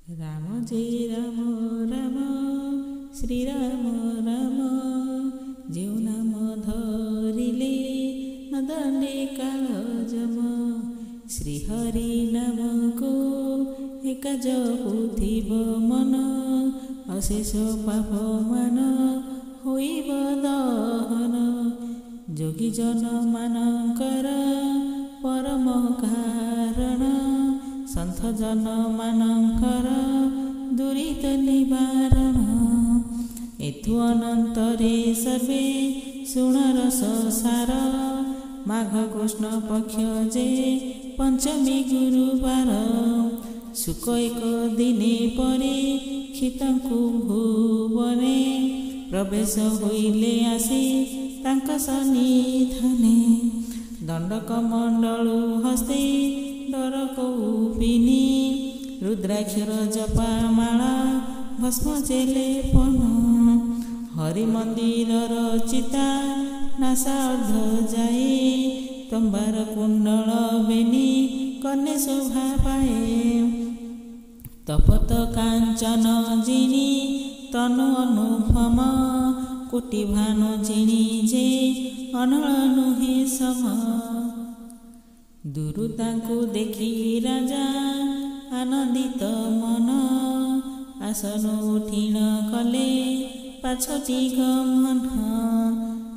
राम जय राम राम श्रीराम राम जो नाम धरिले नदंडे काल जम श्रीहरि नाम को एक जपुथिब मन अशेष पाप मान होइब दहन जोगी जन मानकर परम कारण सन्थ जन मानकर दुरित निवारण एथु अनंतरे सर्वे सुणरस सार माघ कृष्ण पक्ष जे पंचमी गुरुवार सुख एक दिने परीक्षितंकु भुवने प्रवेश होइले आसी तांक सन्निधाने दंडक मंडलु हस्ते डर कौपिनी रुद्राक्षर जपा माला भस्म चेले पन हरि मंदिर चिता नासा अर्ध जाए तंबार कुंडल बेनी कन्या शोभा पाए तपत कांचन जिनी तनु अनुपम कोटि भानु जिनी जे अनल नुहे सम दुरुतांकु देखी राजा आनंदित मन आसन उठीण कले पाछटी गमन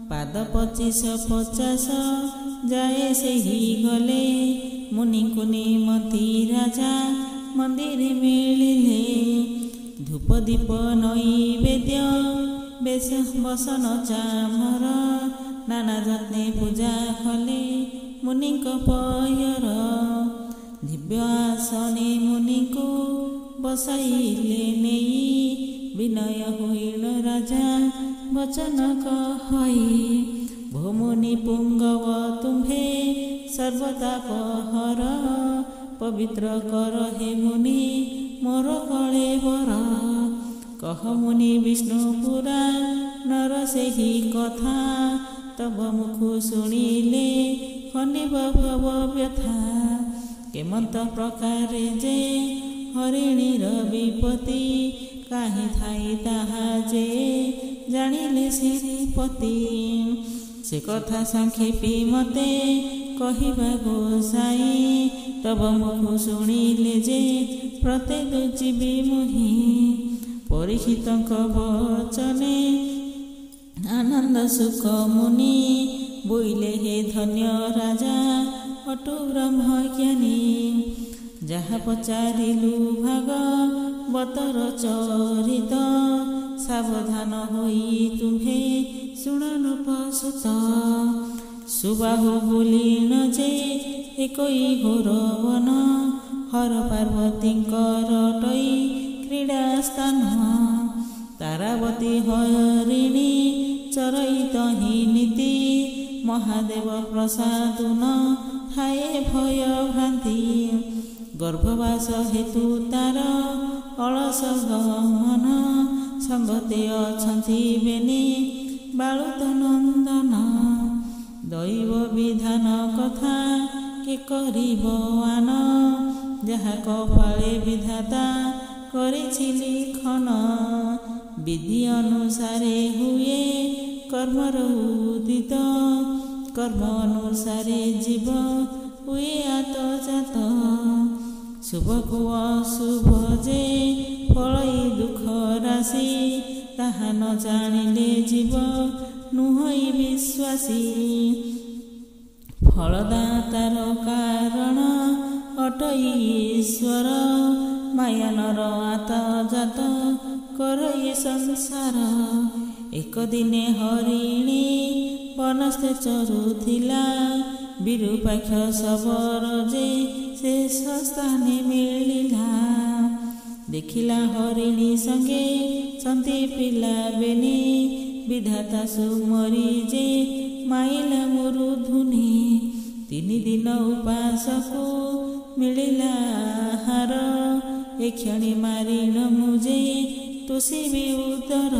पाद 25-50 जाए सेही गले मुनि कुनि मती राजा मंदिर मिलिले धूप दीप नैवेद्य बेश बसन चामर नाना जत्ने पूजा कले मुनि पयर दिव्य आसने मुनि को बसाइले नहीं विनय होइल राजा वचन कहई भो मुनि पुंगव तुम्हे सर्वतापहर पवित्र कर हे मुनि मोर कलेवर कह मुनि विष्णुपुरा नर सेही कथा तब मुख शुणिले खनिब भव व्यथा केमंत प्रकार जे हरिणीर विपत्ति काहे थाई ताहा जे जानिले श्रीपति से कथा संक्षेपी मते कहिबा गोसाई तब मुख शुणिले जे प्रत्येक जीवी मुहि परीक्षितंक वचने आनंद सुख मुनि बोइले हे धन्य राजा अटु ब्रह्मज्ञानी जहा पचारिलु भागवतर चरित सावधान होई तुम्हे शुण नृपसुत सुबाहु बोलिन जे एकई घोर वन हर पार्वतींकर टई क्रीड़ा स्थान तारावती हरिणी चरईत ही नीति महादेव प्रसादुन थाए भय भ्रांति गर्भवास हेतु तार अलस गमन संगते अछंती बेनी बालुत नंदन दैव विधान कथा के करिब आन जहा कपाले विधाता करिछि लिखन विधि अनुसारे हुए कर्मर उदित कर्म अनुसारे जीव हुए आत जात शुभ को अशुभ जे फलई दुख राशि ताहा न जानिले जीव नुहई विश्वासी फलदातार कारण अटई ईश्वर मायानर आत जात करई संसार एक दिने हरिणी वनस्थे चरुथिला विरूपाक्ष शबर जे शेष स्थाने मिलिला देखिला हरिणी संगे संति पिला बेनी विधाता सुमरी जे माइला मुरुधुनी 3 दिन उपासको मिलिला हार एक्षणी मारिन मुझे तुषिबी उदर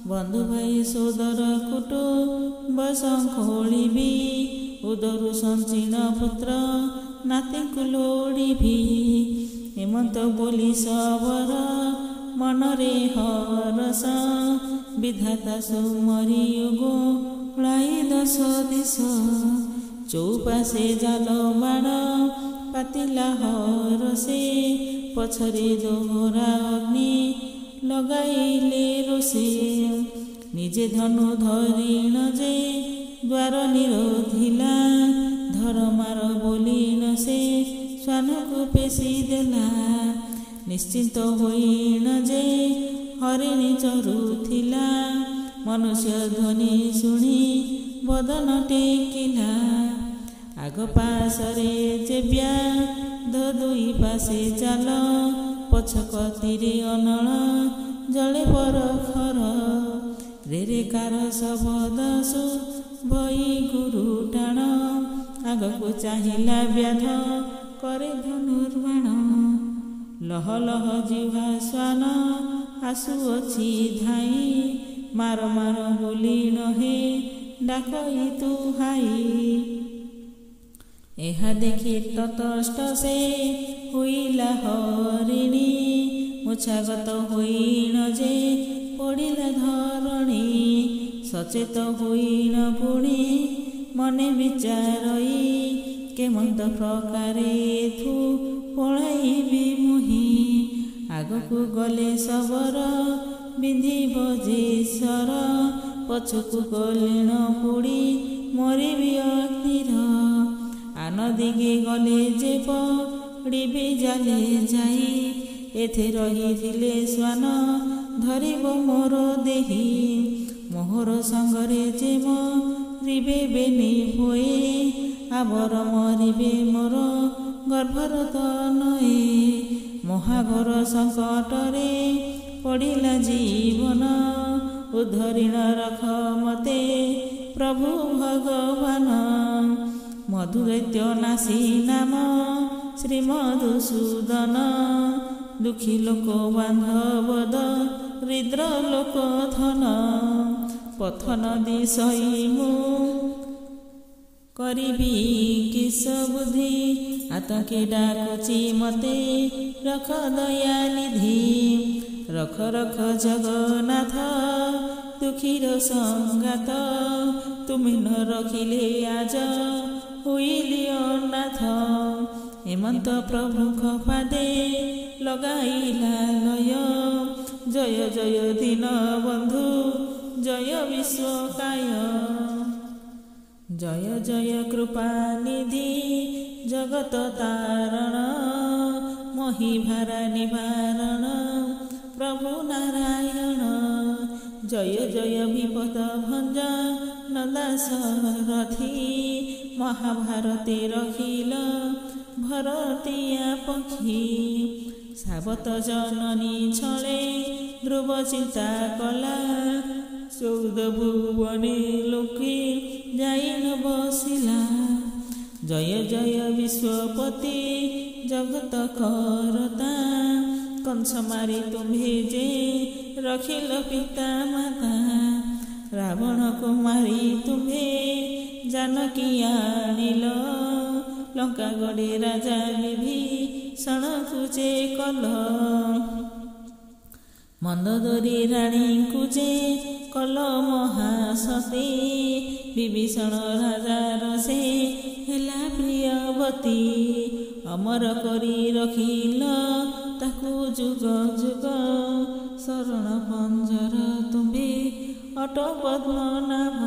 बंधु भाई सोदर कुटुंब संखोलिबी उदरु संचीर्ण पुत्र नातीଙ୍କୁ लोड़िबी ହେମନ୍ତ ବୋଲି ସବର ମନରେ ହରସ ବିଧାତା ସୁମରି ଗୋଳାଇ ଦଶ ଦିଶ ଚଉପାଶେ ଜାଲ ବାଣ ପାତିଲା ହରସେ ପଛରେ ଦୋହରା ଅଗ୍ନି ଲଗାଇଲେ ରୋଷେ ନିଜେ ଧନୁ ଧରିଣ ଯେ ଦ୍ୱାର ନିରୋଧିଲା ଧରମାର ବୋଲିନ ସେ ଶ୍ୱାନକୁ ପେଶି ଦେଲା ନିଶ୍ଚିନ୍ତ ହୋଇଣ ଯେ ହରିଣୀ ଚରୁଥିଲା ମନୁଷ୍ୟ ଧ୍ୱନି ଶୁଣି ବଦନ ଟେକିଲା ଆଗ ପାଶରେ ଯେବ୍ୟା ଦୁଇ ପାଶେ ଚାଲ ପଛ କତିରେ ଅନଳ ଜଳେ ପରଖର ରେ କାର ଶବଦ ଭଇ ଗୁରୁ ଟାଣ ଆଗକୁ ଚାହିଁଲା ବ୍ୟାଧ करे धनुर्बाण लह लह जिह्वा श्वान आसुअछि धाई मार मार बोली नहे डाकई तु हाई एहा देखि ततष्ट से होइला हरिणी मुछागत होइण जे पड़िला धरणी सचेत होइण पुणी मने विचारई केमंत प्रकारे थु पळाइबि मुहि आगकु गले सबर बिंधिब जे सर पछकु गलेण पुड़ी मरिबि अग्निर आन दिगे गले जे पड़िबि जाले जाई एथे रहिथिले श्वान धरिब मोर देही मोहर संगरे जे मरिबे बेनी होए आबर मरिबे मोर गर्भर तनये महाघोर संकटरे पड़िला जीवन उद्धरिण रख मते प्रभु भगवान मधुदैत्य नासी नाम श्रीमधुसूदन दुखी लोक बांधवद हृद्र लोक धन पथन दिशई मु करिबि किस बुद्धि आतंके डाकुची मते रख दया निधि रख रख जगन्नाथ दुखीर संगात तुमि न रखिले आज हुइली अनाथ हेमंत प्रमुख पादे लगाइला लय जय जय दीन बंधु जय विश्वकाय जय जय कृपानिधि जगत तारण महिभारा निवारण प्रभु नारायण जय जय विपद भंजन दासरथी महाभारते रखिल भरतिया पक्षी सावत जननी छळे ध्रुव चिंता कला 14 भुवने लोके जाइन बसिला जय जय विश्वपति जगत करता कंस मारी तुम्हे जे रखिल पिता माता रावण को मारी तुम्हे जानकी आनिल लंका गड़े राजा विभीषण तुझे कल मंदोदरी राणी कुजे कल महासती विभीषण राजार से हेला प्रियवती अमर करी रखिल ताकू जुग जुग शरण पंजर तुम्हे अट पद्मनाभ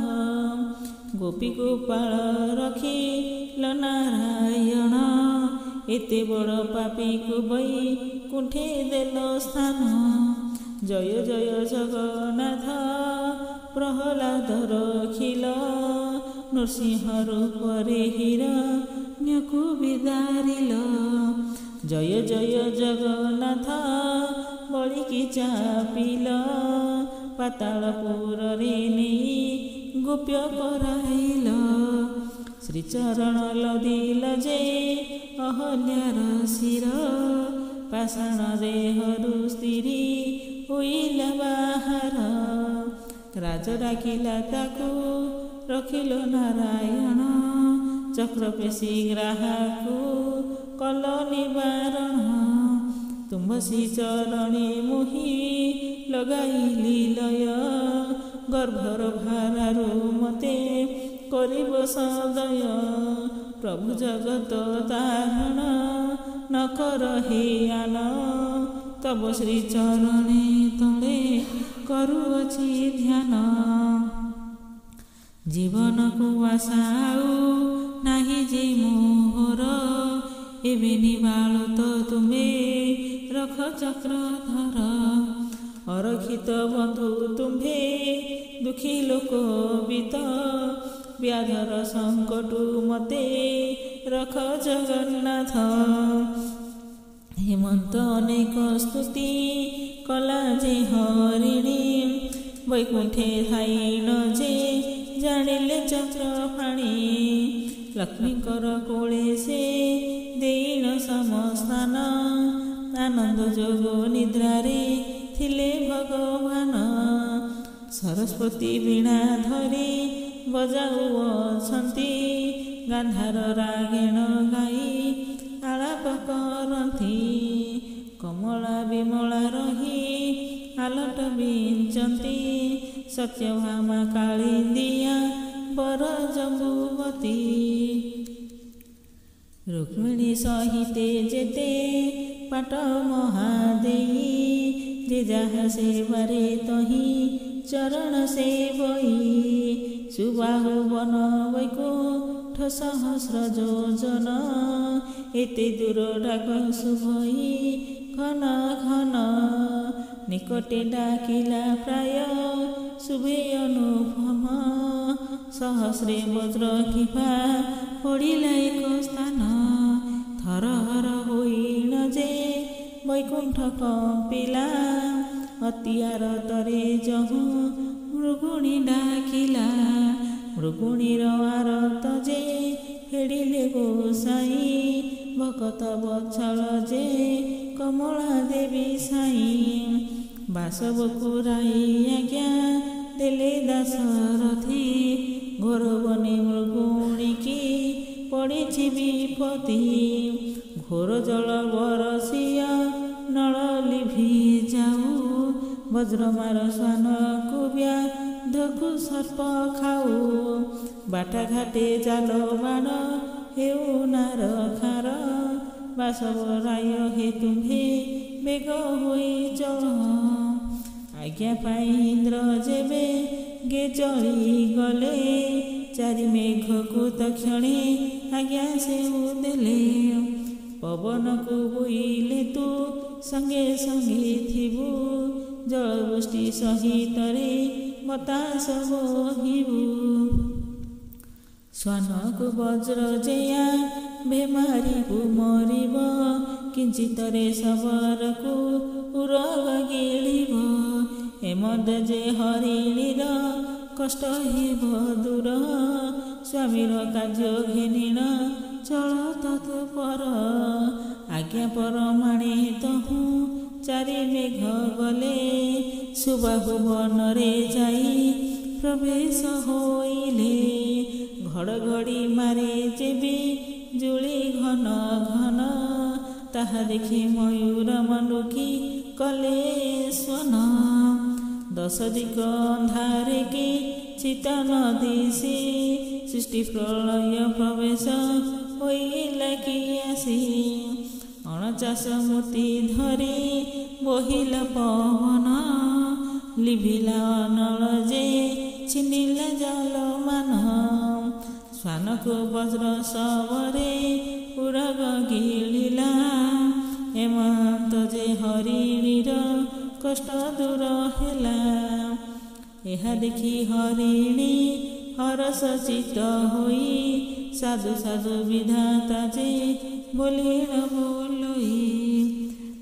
गोपी गोपाल रखिल नारायण एते बड़ पापी को बई कुंठे देल स्थान जय जय जगन्नाथ प्रहलाद रखिल नृसिंह रूपरे हिरण्यकु बिदारिल जय जय जगन्नाथ बलिकी चापिल पातालपुर रे नहीं गोप्य कराइल श्रीचरण लदिल जे अहल्यार शिर पाषाण देहरु स्त्री होइल बाहर राज डाकिला ताकू रखिल नारायण चक्र पेशी ग्राहकु कल निवारण ତୁମ୍ଭସି ଚରଣେ ମୋହି ଲଗାଇଲି ଲୟ, ଗର୍ଭର ଭାରାରୁ ମତେ କରିବ ସଦୟ। ପ୍ରଭୁ ଜଗତ ତାରଣ ନ କର ହେ ଆନ, ତବ ଶ୍ରୀ ଚରଣେ ତଳେ କରୁଅଛି ଧ୍ୟାନ। ଜୀବନକୁ ଆଶା ଆଉ ନାହିଁ ଯେ ମୋହର, ଏବେ ନିବାଳ ତ ତୁମେ ରଖ ଚକ୍ରଧର। ଅରକ୍ଷିତ ବନ୍ଧୁ ତୁମ୍ଭେ ଦୁଃଖୀ ଲୋକ ବିତ, ବ୍ୟାଧର ସଙ୍କଟୁ ମତେ ରଖ ଜଗନ୍ନାଥ। ହେମନ୍ତ ଅନେକ ସ୍ତୁତି କଲା ଯେ ହରିଣୀ, ବୈକୁଣ୍ଠେ ଥାଇଣ ଯେ ଜାଣିଲେ ଚକ୍ରପାଣି। ଲକ୍ଷ୍ମୀଙ୍କର କୋଳେ ସେ ଦେଇଣ ସମସ୍ଥାନ, ଆନନ୍ଦ ଯୋଗ ନିଦ୍ରାରେ ଥିଲେ ଭଗବାନ। ସରସ୍ୱତୀ ବୀଣା ଧରି ବଜାଉଅଛନ୍ତି, ଗାନ୍ଧାର ରାଗିଣ ଗାଇ ଆଳାପ କରନ୍ତି। କମଳା ବିମଳା ରହି ଆଲଟ ବିଞ୍ଚନ୍ତି, ସତ୍ୟଭାମା କାଳିନ୍ଦିଆ ବର ଜମ୍ବୁବତୀ। ରୁକ୍ମିଣୀ ସହିତେ ଯେତେ ପାଟ ମହାଦେଇ, ଯେ ଯାହା ସେବାରେ ତହିଁ ଚରଣ ସେବଇ। ସୁବାହୁ ବନ ବୈକୁଣ୍ଠ ସହସ୍ର ଯୋଜନ, ଏତେ ଦୂର ଡାକ ଶୁଭଇ ଘନ ଘନ। ନିକଟେ ଡାକିଲା ପ୍ରାୟ ଶୁଭେ ଅନୁପମ, ସହସ୍ରେ ବଜ୍ର କିମ୍ବା ପଡ଼ିଲା ଏକ ସ୍ଥାନ। ଥରହର ହୋଇଣ ଯେ ବୈକୁଣ୍ଠ କମ୍ପିଲା, ଅତି ଆରତରେ ଯହୁଁ ମୃଗୁଣୀ ଡାକିଲା। ମୃଗୁଣୀର ଆରତ ଯେ ଫେଡ଼ିଲେ ଗୋସାଇଁ, ଭକତ ବତ୍ସଳ ଯେ କମଳା ଦେବୀ ସାଇଁ। ବାସବକୁ ରାଇ ଆଜ୍ଞା ଦେଲେ ଦାଶରଥି, ଘୋର ବନେ ମୃଗୁଣୀକି ପଡ଼ିଛି ବିପତ୍ତି। ଘୋର ଜଳ ବରସିଆ ନଳ ଲିଭି ଯାଉ, ବଜ୍ରମାର ଶ୍ୱାନକୁ ବ୍ୟାଧକୁ ସର୍ପ ଖାଉ। ବାଟା ଘାଟେ ଜାଲ ବାଣ ହେଉ ନାର ଖାର, ବାସବ ରାୟ ହେ ତୁମ୍ଭେ ବେଗ ହୋଇ ଚଳ। ଆଜ୍ଞା ପାଇ ଇନ୍ଦ୍ର ଯେବେ गे जली गले चारि मेघକୁ तक्षणे आज्ञा से देले पवन को बोइले तू संगे संगे थिबु जलवृष्टि सहित रे बतास बोहिबु श्वान को वज्र जया बेमारीबु मरिब किंचित रे सबर को उरग गिलिब हेमद जे हरिणीर कष्ट हेब दूर स्वामीर कार्य घेनिण चल तत्पर आज्ञा परमाणे तहु चारि मेघ गले सुबाहु वनरे जाई प्रवेश होइले घड़घड़ी मारे जेबी जुली घन घन ताहा देखि मयूर मनुकी कले स्वन दश दिक अंधारे के चिता न दिशि सृष्टि प्रलय प्रवेश होइला कि आसी 49 मूर्ति धरी बहिला पवन लिभिला अनल जे छिनिला जल मान श्वान को वज्र सबरे उरग गिलिला हेमंत जे हरिणीर कष्ट दूर हेला एहा देखि हरिणी हरस चित होई साधु साधु विधाता जे बोलिण बोलोई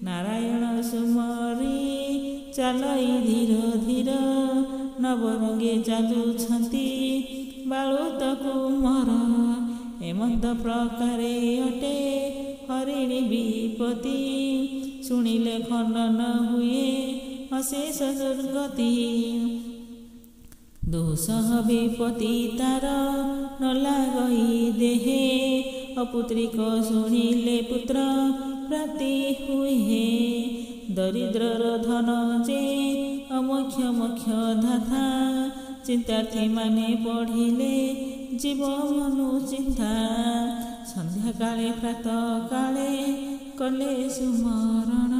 नारायण सुमरी चालई धीर धीर नवरंगे चालुछंती बालुत कुमर हेमंत प्रकारे अटे हरिणी विपत्ति शुणिले खंडन हुए अशेष दुर्गति दुसह विपत्ति तार न लागई देहे अपुत्रिक शुणिले पुत्र प्राप्ति हुए ଦରିଦ୍ରର ଧନ ଯେ ଅମୋକ୍ଷ ମୋକ୍ଷ ଧାଥା। ଚିନ୍ତାର୍ଥୀମାନେ ପଢ଼ିଲେ ଜୀବ ମନୁ ଚିନ୍ତା। ସନ୍ଧ୍ୟାକାଳେ ପ୍ରାତଃକାଳେ କଲେ ସୁମରଣ।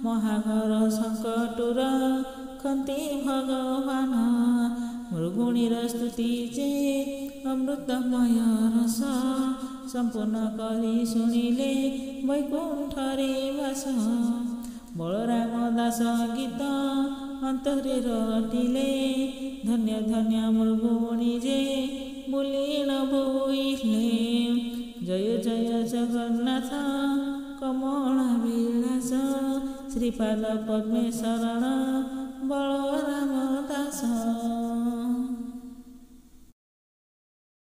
ମହାଘର ସଙ୍କଟୁର ଖନ୍ତି ଭଗବାନ। ମୃଗୁଣୀର ସ୍ତୁତି ଯେ ଅମୃତମୟ ରସ। ସମ୍ପୂର୍ଣ୍ଣ କରି ଶୁଣିଲେ ବୈକୁଣ୍ଠରେ ବାସ। ବଳରାମ ଦାସ ଗୀତ ଅନ୍ତରେ ରଟିଲେ। ଧନ୍ୟ ଧନ୍ୟ ମୃଗୁଣୀ ଯେ ବୁଲିଣ ବୋଇଲେ। ଜୟ ଜୟ ଜଗନ୍ନାଥ କମଳା ବିଳାସ। ଶ୍ରୀପାଦ ପଦ୍ମେ ଶରଣ ବଳରାମ ଦାସ।